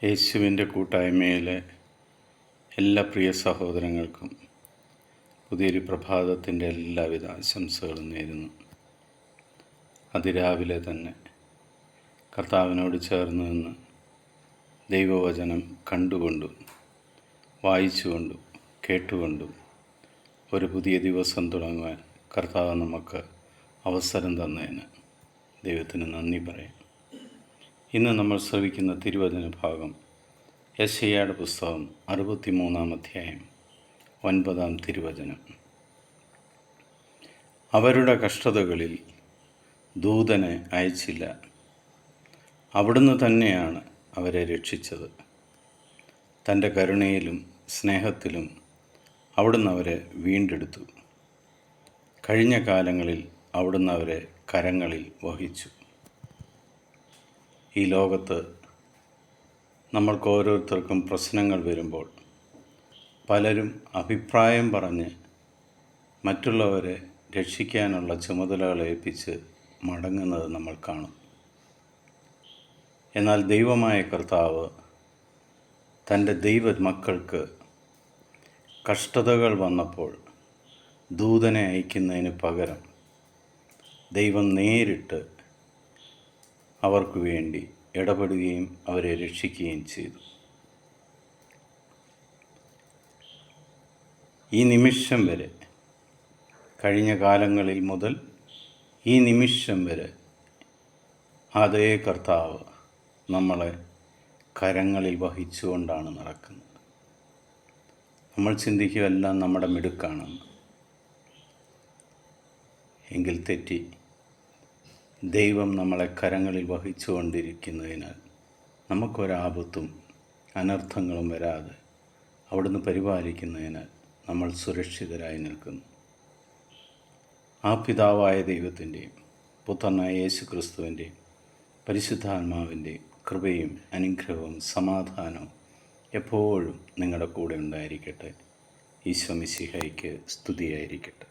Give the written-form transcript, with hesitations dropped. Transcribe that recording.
യേശുവിൻ്റെ കൂട്ടായ്മയിലെ എല്ലാ പ്രിയ സഹോദരങ്ങൾക്കും പുതിയൊരു പ്രഭാതത്തിൻ്റെ എല്ലാവിധ ആശംസകളും നേരുന്നു. അതിരാവിലെ തന്നെ കർത്താവിനോട് ചേർന്ന് നിന്ന് ദൈവവചനം കണ്ടുകൊണ്ടും വായിച്ചുകൊണ്ടും കേട്ടുകൊണ്ടും ഒരു പുതിയ ദിവസം തുടങ്ങുവാൻ കർത്താവ് നമുക്ക് അവസരം തന്നതിന് ദൈവത്തിന് നന്ദി പറയാം. ഇന്ന് നമ്മൾ ശ്രവിക്കുന്ന തിരുവചന ഭാഗം യെശയ്യായുടെ പുസ്തകം 63-ാം അധ്യായം 9-ാം തിരുവചനം. അവരുടെ കഷ്ടതകളിൽ ദൂതനെ അയച്ചില്ല, അവിടുന്ന് തന്നെയാണ് അവരെ രക്ഷിച്ചത്. തൻ്റെ കരുണയിലും സ്നേഹത്തിലും അവിടുന്ന് അവരെ വീണ്ടെടുത്തു. കഴിഞ്ഞ കാലങ്ങളിൽ അവിടുന്ന് അവരെ കരങ്ങളിൽ വഹിച്ചു. ഈ ലോകത്ത് നമ്മൾക്ക് ഓരോരുത്തർക്കും പ്രശ്നങ്ങൾ വരുമ്പോൾ പലരും അഭിപ്രായം പറഞ്ഞ് മറ്റുള്ളവരെ രക്ഷിക്കാനുള്ള ചുമതലകൾ ഏൽപ്പിച്ച് മടങ്ങുന്നത് നമ്മൾ കാണും. എന്നാൽ ദൈവമായ കർത്താവ് തൻ്റെ ദൈവമക്കൾക്ക് കഷ്ടതകൾ വന്നപ്പോൾ ദൂതനെ അയക്കുന്നതിന് പകരം ദൈവം നേരിട്ട് അവർക്ക് വേണ്ടി ഇടപെടുകയും അവരെ രക്ഷിക്കുകയും ചെയ്തു. ഈ നിമിഷം വരെ, കഴിഞ്ഞ കാലങ്ങളിൽ മുതൽ ഈ നിമിഷം വരെ അതേ കർത്താവ് നമ്മളെ കരങ്ങളിൽ വഹിച്ചുകൊണ്ടാണ് നടക്കുന്നത്. നമ്മൾ ചിന്തിക്കുകയെല്ലാം നമ്മുടെ മിടുക്കാണെന്ന്. എങ്കിൽ തെറ്റി. ദൈവം നമ്മളെ കരങ്ങളിൽ വഹിച്ചുകൊണ്ടിരിക്കുന്നതിനാൽ നമുക്കൊരാപത്തും അനർത്ഥങ്ങളും വരാതെ അവിടുന്ന് പരിപാലിക്കുന്നതിനാൽ നമ്മൾ സുരക്ഷിതരായി നിൽക്കുന്നു. ആ പിതാവായ ദൈവത്തിൻ്റെയും പുത്രനായ യേശു ക്രിസ്തുവിൻ്റെയും പരിശുദ്ധാത്മാവിൻ്റെയും കൃപയും അനുഗ്രഹവും സമാധാനവും എപ്പോഴും നിങ്ങളുടെ കൂടെ ഉണ്ടായിരിക്കട്ടെ. ഈശോ മിശിഹായ്ക്ക് സ്തുതിയായിരിക്കട്ടെ.